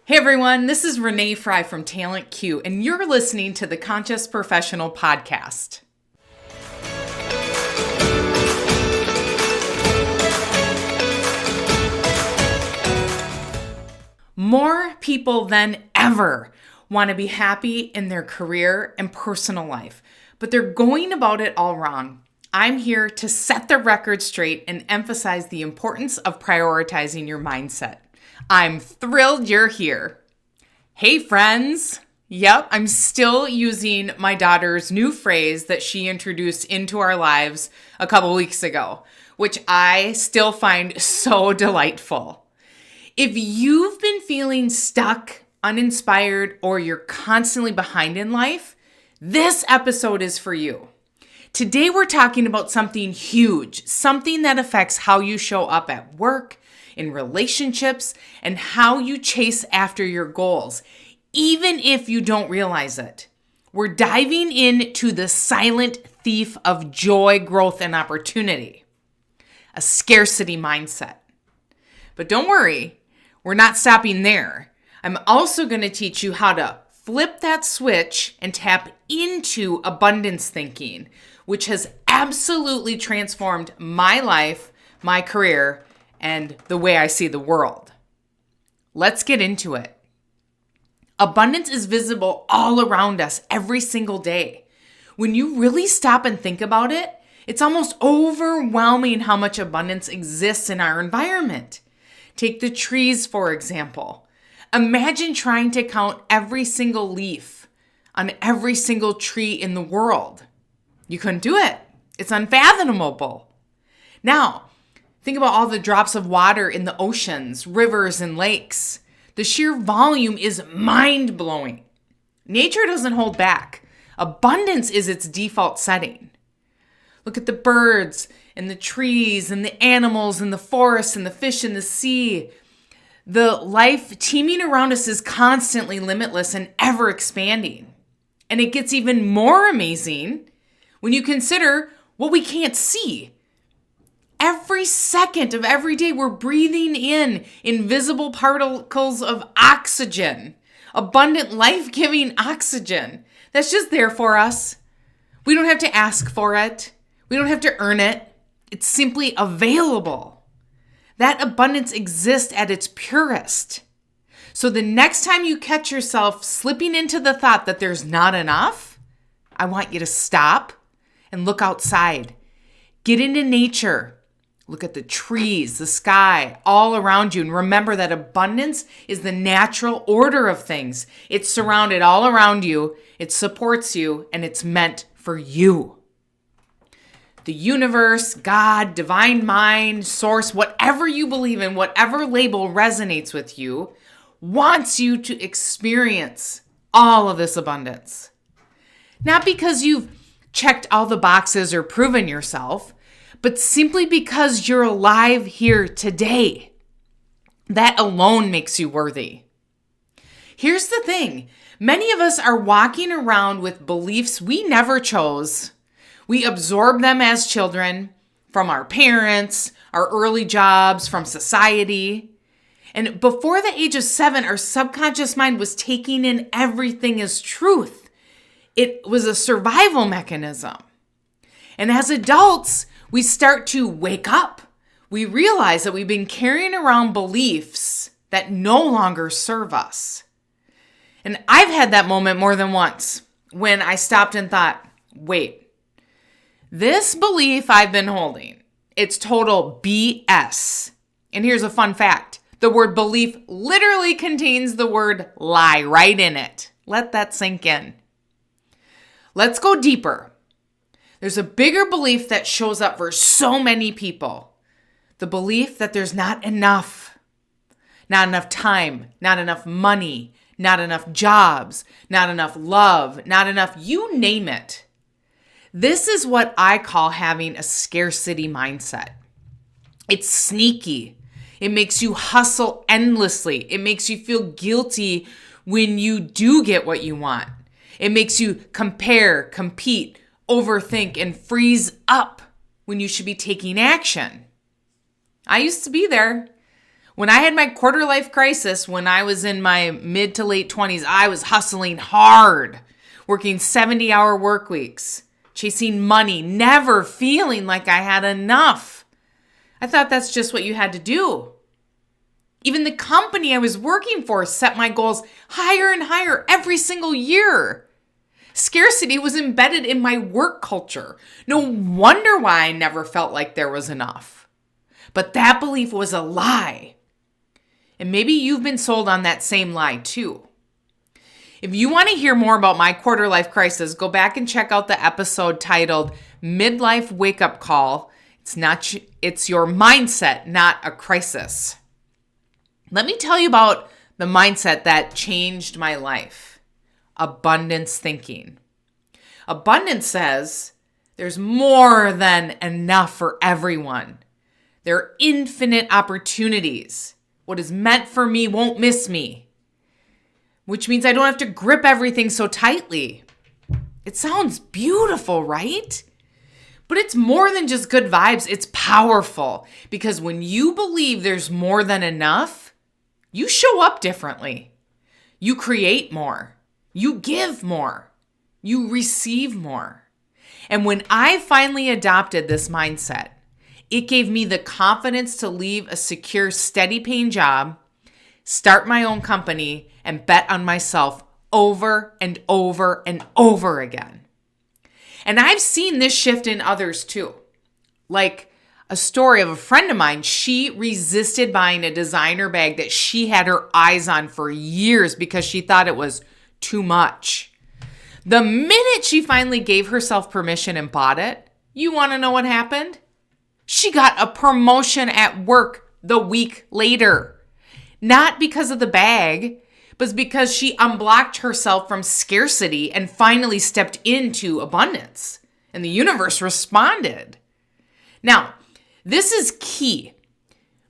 Hey everyone, this is Renee Frey from TalentQ, and you're listening to the Conscious Professional Podcast. More people than ever want to be happy in their career and personal life, but they're going about it all wrong. I'm here to set the record straight and emphasize the importance of prioritizing your mindset. I'm thrilled you're here. Hey friends! Yep, I'm still using my daughter's new phrase that she introduced into our lives a couple weeks ago, which I still find so delightful. If you've been feeling stuck, uninspired, or you're constantly behind in life, this episode is for you. Today we're talking about something huge, something that affects how you show up at work, in relationships, and how you chase after your goals, even if you don't realize it. We're diving into the silent thief of joy, growth, and opportunity, a scarcity mindset. But don't worry, we're not stopping there. I'm also going to teach you how to flip that switch and tap into abundance thinking, which has absolutely transformed my life, my career, and the way I see the world. Let's get into it. Abundance is visible all around us every single day. When you really stop and think about it, it's almost overwhelming how much abundance exists in our environment. Take the trees, for example. Imagine trying to count every single leaf on every single tree in the world. You couldn't do it. It's unfathomable. Now, think about all the drops of water in the oceans, rivers, and lakes. The sheer volume is mind-blowing. Nature doesn't hold back. Abundance is its default setting. Look at the birds and the trees and the animals and the forests and the fish in the sea. The life teeming around us is constantly limitless and ever expanding. And it gets even more amazing when you consider what we can't see. Every second of every day, we're breathing in invisible particles of oxygen, abundant, life-giving oxygen that's just there for us. We don't have to ask for it. We don't have to earn it. It's simply available. That abundance exists at its purest. So the next time you catch yourself slipping into the thought that there's not enough, I want you to stop and look outside. Get into nature. Look at the trees, the sky, all around you. And remember that abundance is the natural order of things. It's surrounded all around you. It supports you, and it's meant for you. The universe, God, divine mind, source, whatever you believe in, whatever label resonates with you, wants you to experience all of this abundance. Not because you've checked all the boxes or proven yourself, but simply because you're alive here today. That alone makes you worthy. Here's the thing. Many of us are walking around with beliefs we never chose. We absorb them as children from our parents, our early jobs, from society. And before the age of 7, our subconscious mind was taking in everything as truth. It was a survival mechanism. And as adults, we start to wake up. We realize that we've been carrying around beliefs that no longer serve us. And I've had that moment more than once when I stopped and thought, wait, this belief I've been holding, it's total BS. And here's a fun fact. The word belief literally contains the word lie right in it. Let that sink in. Let's go deeper. There's a bigger belief that shows up for so many people. The belief that there's not enough time, not enough money, not enough jobs, not enough love, not enough, you name it. This is what I call having a scarcity mindset. It's sneaky. It makes you hustle endlessly. It makes you feel guilty when you do get what you want. It makes you compare, compete, overthink, and freeze up when you should be taking action. I used to be there. When I had my quarter life crisis, when I was in my mid to late 20s, I was hustling hard, working 70-hour work weeks, chasing money, never feeling like I had enough. I thought that's just what you had to do. Even the company I was working for set my goals higher and higher every single year. Scarcity was embedded in my work culture. No wonder why I never felt like there was enough. But that belief was a lie. And maybe you've been sold on that same lie too. If you want to hear more about my quarter life crisis, go back and check out the episode titled Midlife Wake Up Call. It's your mindset, not a crisis. Let me tell you about the mindset that changed my life. Abundance thinking. Abundance says there's more than enough for everyone. There are infinite opportunities. What is meant for me won't miss me, which means I don't have to grip everything so tightly. It sounds beautiful, right? But it's more than just good vibes. It's powerful because when you believe there's more than enough, you show up differently. You create more. You give more. You receive more. And when I finally adopted this mindset, it gave me the confidence to leave a secure, steady paying job, start my own company, and bet on myself over and over and over again. And I've seen this shift in others too. Like a story of a friend of mine, she resisted buying a designer bag that she had her eyes on for years because she thought it was too much. The minute she finally gave herself permission and bought it, you want to know what happened? She got a promotion at work the week later. Not because of the bag, but because she unblocked herself from scarcity and finally stepped into abundance. And the universe responded. Now, this is key.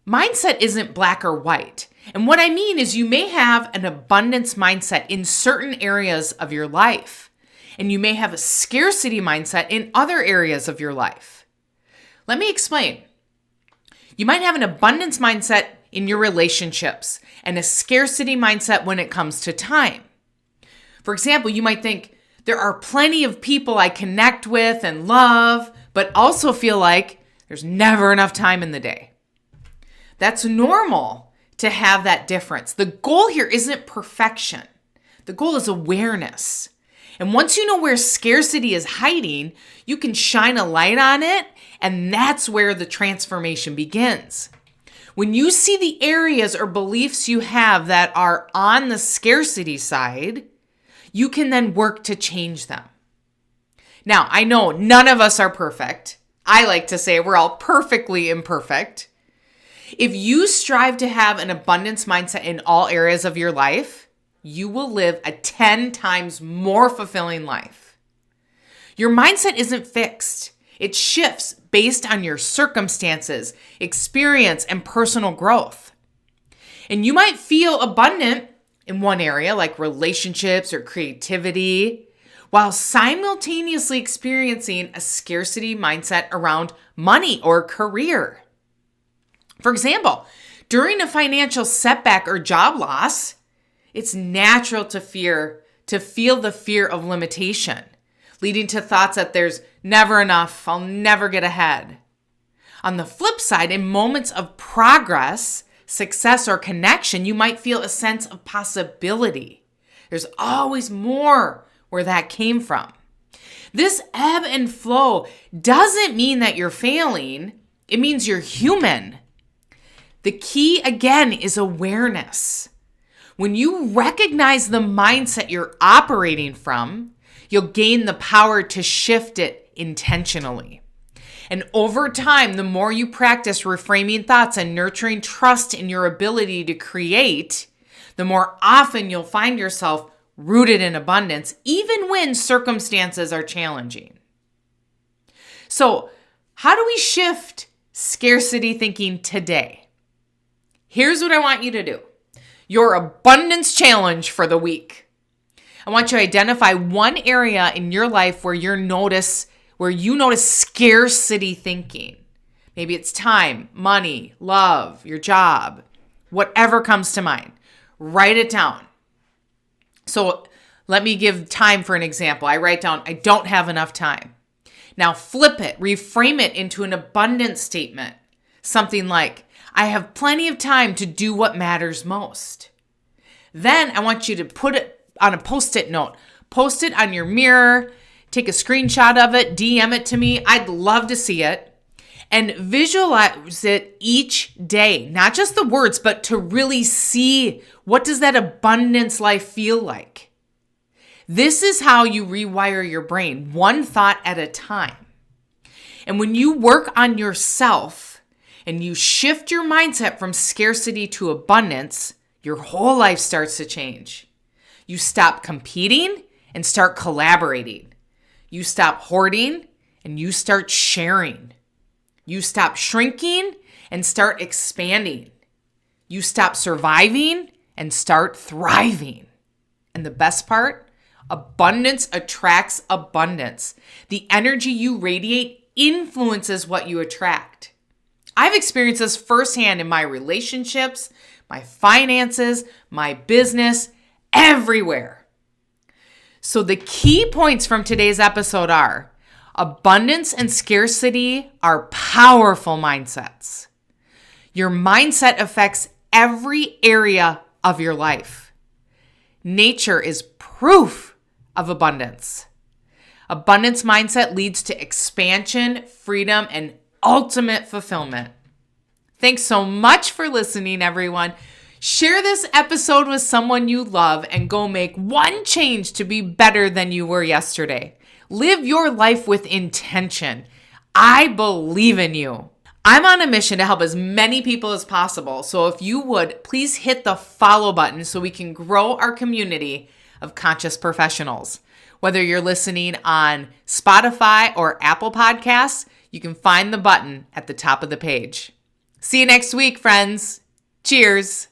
Mindset isn't black or white. And what I mean is you may have an abundance mindset in certain areas of your life, and you may have a scarcity mindset in other areas of your life. Let me explain. You might have an abundance mindset in your relationships and a scarcity mindset when it comes to time. For example, you might think, there are plenty of people I connect with and love, but also feel like there's never enough time in the day. That's normal to have that difference. The goal here isn't perfection. The goal is awareness. And once you know where scarcity is hiding, you can shine a light on it, and that's where the transformation begins. When you see the areas or beliefs you have that are on the scarcity side, you can then work to change them. Now, I know none of us are perfect. I like to say we're all perfectly imperfect. If you strive to have an abundance mindset in all areas of your life, you will live a 10 times more fulfilling life. Your mindset isn't fixed. It shifts based on your circumstances, experience, and personal growth. And you might feel abundant in one area, like relationships or creativity, while simultaneously experiencing a scarcity mindset around money or career. For example, during a financial setback or job loss, it's natural to feel the fear of limitation, leading to thoughts that there's never enough, I'll never get ahead. On the flip side, in moments of progress, success, or connection, you might feel a sense of possibility. There's always more where that came from. This ebb and flow doesn't mean that you're failing. It means you're human. The key, again, is awareness. When you recognize the mindset you're operating from, you'll gain the power to shift it intentionally. And over time, the more you practice reframing thoughts and nurturing trust in your ability to create, the more often you'll find yourself rooted in abundance, even when circumstances are challenging. So, how do we shift scarcity thinking today? Here's what I want you to do. Your abundance challenge for the week. I want you to identify one area in your life where you notice scarcity thinking. Maybe it's time, money, love, your job. Whatever comes to mind, write it down. So let me give time for an example. I write down, I don't have enough time. Now flip it, reframe it into an abundance statement. Something like, I have plenty of time to do what matters most. Then I want you to put it on a Post-it note. Post it on your mirror, take a screenshot of it, DM it to me. I'd love to see it. And visualize it each day, not just the words, but to really see what does that abundance life feel like. This is how you rewire your brain, one thought at a time. And when you work on yourself and you shift your mindset from scarcity to abundance, your whole life starts to change. You stop competing and start collaborating. You stop hoarding and you start sharing. You stop shrinking and start expanding. You stop surviving and start thriving. And the best part, abundance attracts abundance. The energy you radiate influences what you attract. I've experienced this firsthand in my relationships, my finances, my business, everywhere. So the key points from today's episode are: abundance and scarcity are powerful mindsets. Your mindset affects every area of your life. Nature is proof of abundance. Abundance mindset leads to expansion, freedom, and ultimate fulfillment. Thanks so much for listening, everyone. Share this episode with someone you love and go make one change to be better than you were yesterday. Live your life with intention. I believe in you. I'm on a mission to help as many people as possible. So if you would, please hit the follow button so we can grow our community of conscious professionals. Whether you're listening on Spotify or Apple Podcasts, you can find the button at the top of the page. See you next week, friends. Cheers.